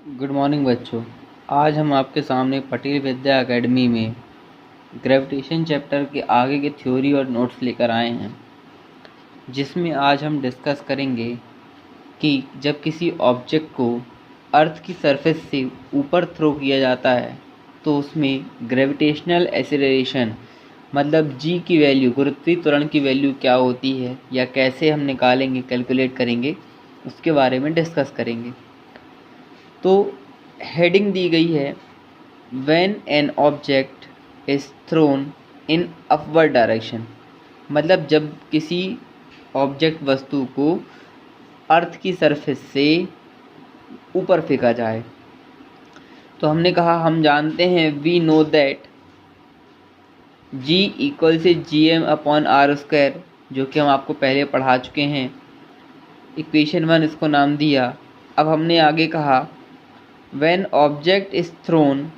Good morning बच्चों। आज हम आपके सामने पटेल विद्या एकेडमी में ग्रेविटेशन चैप्टर के आगे की थ्योरी और नोट्स लेकर आए हैं, जिसमें आज हम डिस्कस करेंगे कि जब किसी ऑब्जेक्ट को अर्थ की सरफेस से ऊपर थ्रो किया जाता है तो उसमें ग्रेविटेशनल एक्सेलरेशन मतलब जी की वैल्यू, गुरुत्वीय त्वरण की वैल्यू क्या होती है या कैसे हम निकालेंगे, कैलकुलेट करेंगे, उसके बारे में डिस्कस करेंगे। तो हेडिंग दी गई है when an object is thrown in upward direction, मतलब जब किसी ऑब्जेक्ट वस्तु को अर्थ की सरफेस से ऊपर फेंका जाए। तो हमने कहा हम जानते हैं we know that G equal से G M upon R square, जो कि हम आपको पहले पढ़ा चुके हैं। इक्वेशन 1 इसको नाम दिया। अब हमने आगे कहा when object is thrown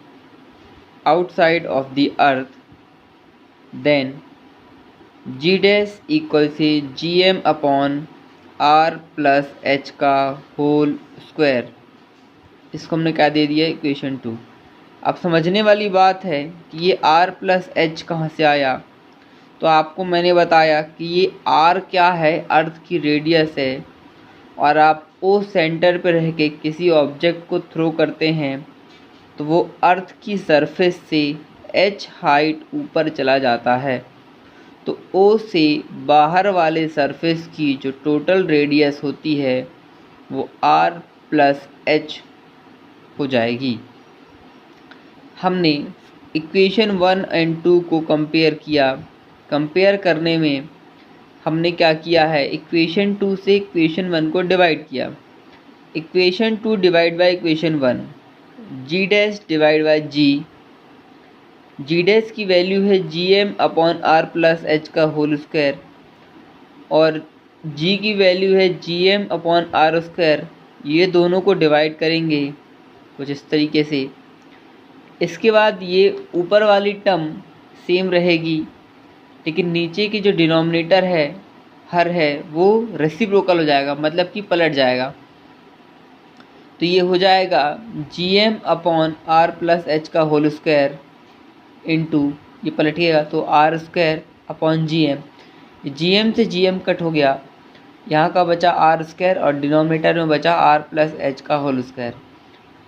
outside of the earth then g dash equal से gm upon r plus h का होल स्क्वायर। इसको हमने क्या दे दिया, इक्वेशन 2। अब समझने वाली बात है कि ये r प्लस एच कहाँ से आया। तो आपको मैंने बताया कि ये r क्या है, अर्थ की रेडियस है, और आप ओ सेंटर पर रह के किसी ऑब्जेक्ट को थ्रो करते हैं तो वो अर्थ की सरफेस से h हाइट ऊपर चला जाता है। तो ओ से बाहर वाले सरफेस की जो टोटल रेडियस होती है वो r प्लस एच हो जाएगी। हमने इक्वेशन 1 एंड 2 को कंपेयर किया। कंपेयर करने में हमने क्या किया है, इक्वेशन 2 से इक्वेशन 1 को डिवाइड किया। Equation 2 divide by equation 1, G dash divide by G dash की वैल्यू है G M upon R plus H का होल स्क्वायर, और जी की वैल्यू है G M upon R square. ये दोनों को डिवाइड करेंगे कुछ इस तरीके से। इसके बाद ये ऊपर वाली टर्म सेम रहेगी, लेकिन नीचे की जो डिनोमिनेटर है हर है वो रेसिप्रोकल हो जाएगा, मतलब कि पलट जाएगा। तो ये हो जाएगा G M upon R plus H का होल स्क्वायर इंटू, ये पलटिएगा तो R square upon G M से जी एम कट हो गया, यहाँ का बचा आर स्क्वायर और डिनोमिनेटर में बचा आर प्लस एच का होल स्क्वायर।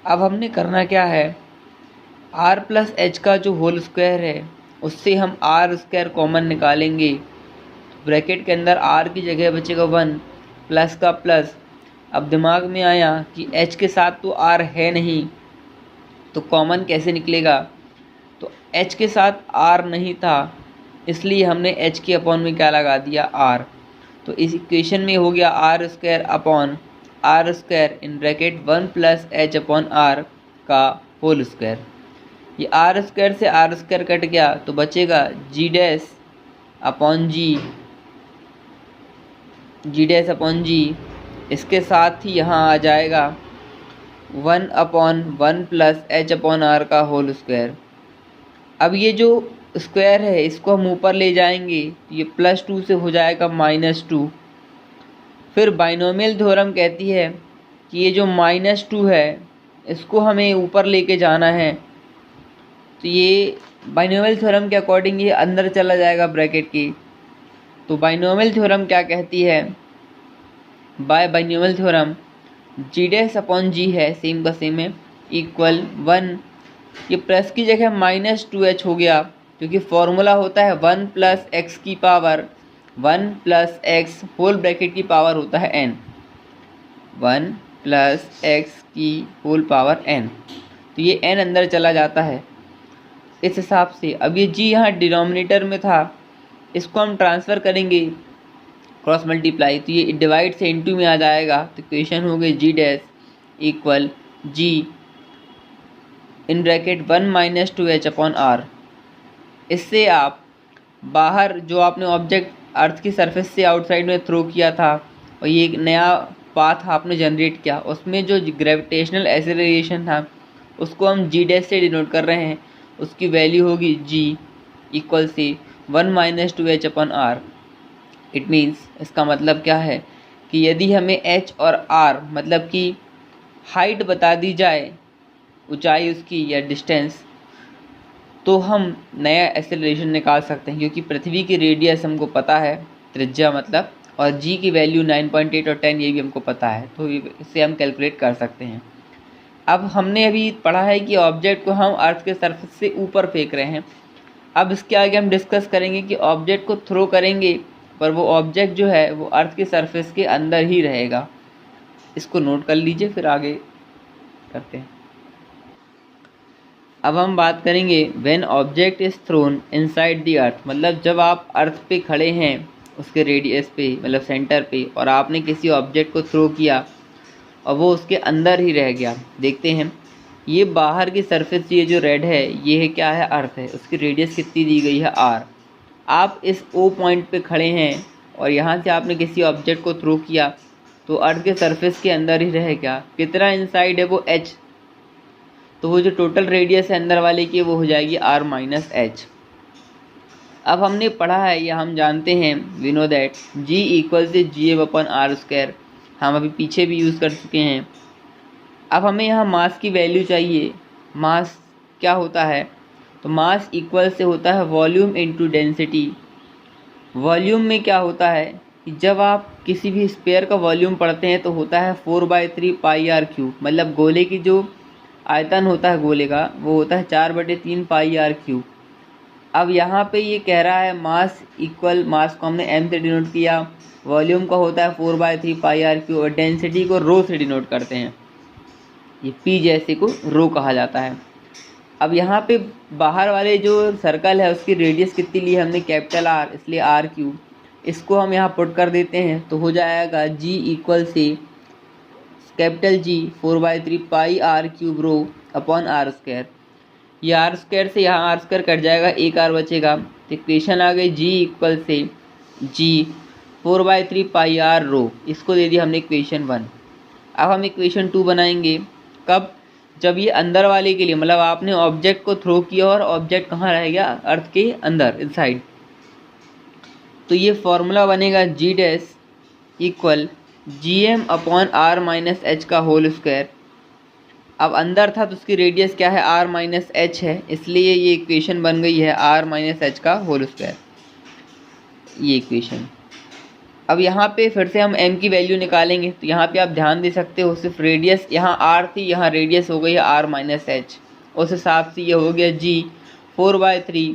अब हमने करना क्या है, आर प्लस एच का जो होल स्क्वायर है उससे हम आर स्क्वायर कॉमन निकालेंगे। ब्रैकेट के अंदर आर की जगह बचेगा 1 प्लस का प्लस। अब दिमाग में आया कि एच के साथ तो आर है नहीं, तो कॉमन कैसे निकलेगा। तो एच के साथ आर नहीं था, इसलिए हमने एच के अपॉन में क्या लगा दिया, आर। तो इस इक्वेशन में हो गया R square upon R square in bracket 1 plus H upon R का होल स्क्वायर। ये आर स्क्वायर से आर स्क्वायर कट गया तो बचेगा G dash upon G dash upon G. इसके साथ ही यहाँ आ जाएगा 1 upon 1 plus H upon R का होल स्क्वायर। अब ये जो स्क्वायर है इसको हम ऊपर ले जाएंगे तो ये +2 से हो जाएगा -2। फिर बाइनोमियल थ्योरम कहती है कि ये जो -2 है इसको हमें ऊपर लेके जाना है, तो ये बाइनोमियल थ्योरम के अकॉर्डिंग ये अंदर चला जाएगा ब्रैकेट की। तो बाइनोमियल थ्योरम क्या कहती है, बाय बाइनोमियल थ्योरम जी डैश अपॉन जी है, सेम का सेम है, इक्वल 1। ये प्लस की जगह -2h हो गया, क्योंकि फॉर्मूला होता है 1 प्लस एक्स की power 1 plus X whole bracket की पावर होता है n, 1 प्लस एक्स की होल पावर n। तो ये n अंदर चला जाता है इस हिसाब से। अब ये जी यहाँ डिनोमिनेटर में था, इसको हम ट्रांसफ़र करेंगे क्रॉस मल्टीप्लाई, तो ये डिवाइड से इनटू में आ जाएगा। तो इक्वेशन हो गई G dash equal G in bracket 1 - 2h upon R. इससे आप बाहर जो आपने ऑब्जेक्ट अर्थ की सरफेस से आउटसाइड में थ्रो किया था और ये एक नया पाथ आपने जनरेट किया, उसमें जो ग्रेविटेशनल एक्सेलरेशन था उसको हम जी डैश से डिनोट कर रहे हैं। उसकी वैल्यू होगी जी इक्वल से 1 - 2h upon are. It means, इसका मतलब क्या है कि यदि हमें h और r मतलब कि हाइट बता दी जाए, ऊंचाई उसकी या डिस्टेंस, तो हम नया एक्सेलरेशन निकाल सकते हैं, क्योंकि पृथ्वी की रेडियस हमको पता है, त्रिज्या मतलब, और जी की वैल्यू 9.8 और 10 ये भी हमको पता है, तो इससे हम कैलकुलेट कर सकते हैं। अब हमने अभी पढ़ा है कि ऑब्जेक्ट को हम अर्थ के सरफेस से ऊपर फेंक रहे हैं। अब इसके आगे हम डिस्कस करेंगे कि ऑब्जेक्ट को थ्रो करेंगे पर वो ऑब्जेक्ट जो है वो अर्थ के सरफेस के अंदर ही रहेगा। इसको नोट कर लीजिए, फिर आगे करते हैं। अब हम बात करेंगे when object is throne inside the earth, मतलब जब आप अर्थ पे खड़े हैं उसके रेडियस पे मतलब सेंटर पे, और आपने किसी ऑब्जेक्ट को थ्रो किया और वो उसके अंदर ही रह गया। देखते हैं ये बाहर की सरफेस, ये जो रेड है ये है क्या है, अर्थ है, उसकी रेडियस कितनी दी गई है आर। आप इस ओ पॉइंट पे खड़े हैं और यहाँ से आपने किसी ऑब्जेक्ट को थ्रो किया तो अर्थ के सरफेस के अंदर ही रह गया। कितना इनसाइड है वो एच, तो वो जो टोटल रेडियस है अंदर वाले की वो हो जाएगी आर माइनस एच। अब हमने पढ़ा है या हम जानते हैं, we know that G equal से G F upon R square, हम अभी पीछे भी यूज़ कर चुके हैं। अब हमें यहाँ मास की वैल्यू चाहिए। मास क्या होता है, तो मास इक्वल से होता है वॉल्यूम इनटू डेंसिटी। वॉल्यूम में क्या होता है कि जब आप किसी भी स्पेयर का वॉल्यूम पढ़ते हैं तो होता है 4/3 पाई आर क्यूब, मतलब गोले की जो आयतन होता है गोले का वो होता है 4/3 पाई आर क्यूब। अब यहाँ पे ये कह रहा है मास इक्वल, मास को हमने m से डिनोट किया, वॉल्यूम का होता है 4/3 पाई आर क्यूब, और डेंसिटी को रो से डिनोट करते हैं, ये p जैसे को रो कहा जाता है। अब यहाँ पे बाहर वाले जो सर्कल है उसकी रेडियस कितनी ली है हमने, कैपिटल आर, इसलिए आर क्यूब। इसको हम यहाँ पुट कर देते हैं तो हो जाएगा g इक्वल से capital G 4/3 pi R cube rho upon R square. ये आर स्क्वायर से यहाँ आर स्क्वायर कट जाएगा, एक आर बचेगा, तो इक्वेशन आ गई जी इक्वल से जी 4/3 पाई आर रो, इसको दे दिया हमने इक्वेशन 1। अब हम इक्वेशन 2 बनाएंगे, कब, जब ये अंदर वाले के लिए, मतलब आपने ऑब्जेक्ट को थ्रो किया और ऑब्जेक्ट कहाँ रह गया, अर्थ के अंदर इनसाइड, तो ये फॉर्मूला बनेगा G dash equal G M upon R minus H का होल स्क्वायर। अब अंदर था तो उसकी रेडियस क्या है, आर माइनस एच है, इसलिए ये इक्वेशन बन गई है आर माइनस एच का होल स्क्वायर, ये इक्वेशन। अब यहाँ पे फिर से हम m की वैल्यू निकालेंगे, तो यहाँ पे आप ध्यान दे सकते हो सिर्फ रेडियस, यहाँ r थी, यहाँ रेडियस हो गई है r माइनस एच, उस हिसाब से ये हो गया g 4/3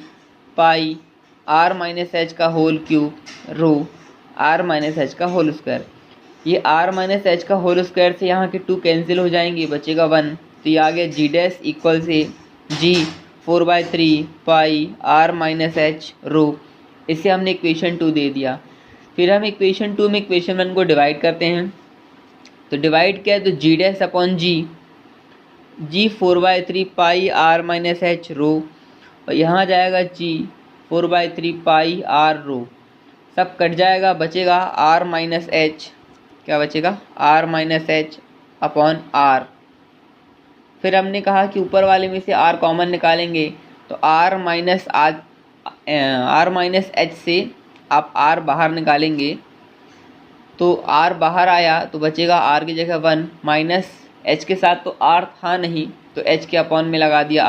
पाई r माइनस एच का होल क्यूब रो r माइनस एच का होल स्क्वायर। ये r माइनस एच का होल स्क्वायर से यहाँ के 2 कैंसिल हो जाएंगे, बचेगा 1, तो ये आ गया जी डैश इक्वल से g 4/3 पाई r माइनस एच रो, इसे हमने इक्वेशन 2 दे दिया। फिर हम इक्वेशन 2 में इक्वेशन 1 को डिवाइड करते हैं, तो डिवाइड किया तो G dash upon G 4/3 pi R minus H rho, और यहाँ जाएगा जी 4/3 पाई आर रो, सब कट जाएगा, बचेगा आर माइनस एच, क्या बचेगा, R minus H upon R. फिर हमने कहा कि ऊपर वाले में से आर कॉमन निकालेंगे, तो आर माइनस एच से आप r बाहर निकालेंगे, तो r बाहर आया तो बचेगा r की जगह 1, माइनस h के साथ तो r था नहीं तो h के अपॉन में लगा दिया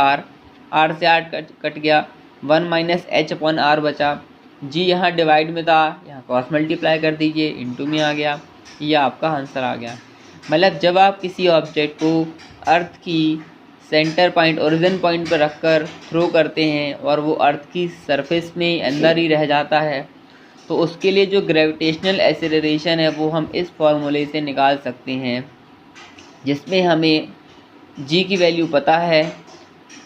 r से r कट गया, 1 माइनस एच अपॉन r बचा। g यहाँ डिवाइड में था, यहाँ क्रॉस मल्टीप्लाई कर दीजिए, इनटू में आ गया, ये आपका आंसर आ गया। मतलब जब आप किसी ऑब्जेक्ट को अर्थ की सेंटर पॉइंट, ओरिजिन पॉइंट पर रखकर थ्रो करते हैं और वो अर्थ की सरफेस में अंदर ही रह जाता है, तो उसके लिए जो ग्रेविटेशनल एक्सेलरेशन है वो हम इस फॉर्मूले से निकाल सकते हैं, जिसमें हमें जी की वैल्यू पता है,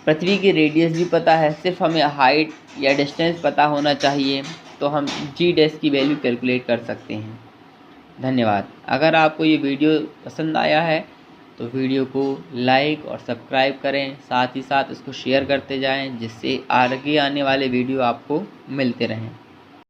पृथ्वी की रेडियस भी पता है, सिर्फ हमें हाइट या डिस्टेंस पता होना चाहिए, तो हम जी डैश की वैल्यू कैलकुलेट कर सकते हैं। धन्यवाद। अगर आपको ये वीडियो पसंद आया है तो वीडियो को लाइक और सब्सक्राइब करें, साथ ही साथ इसको शेयर करते जाएं, जिससे आगे आने वाले वीडियो आपको मिलते रहें।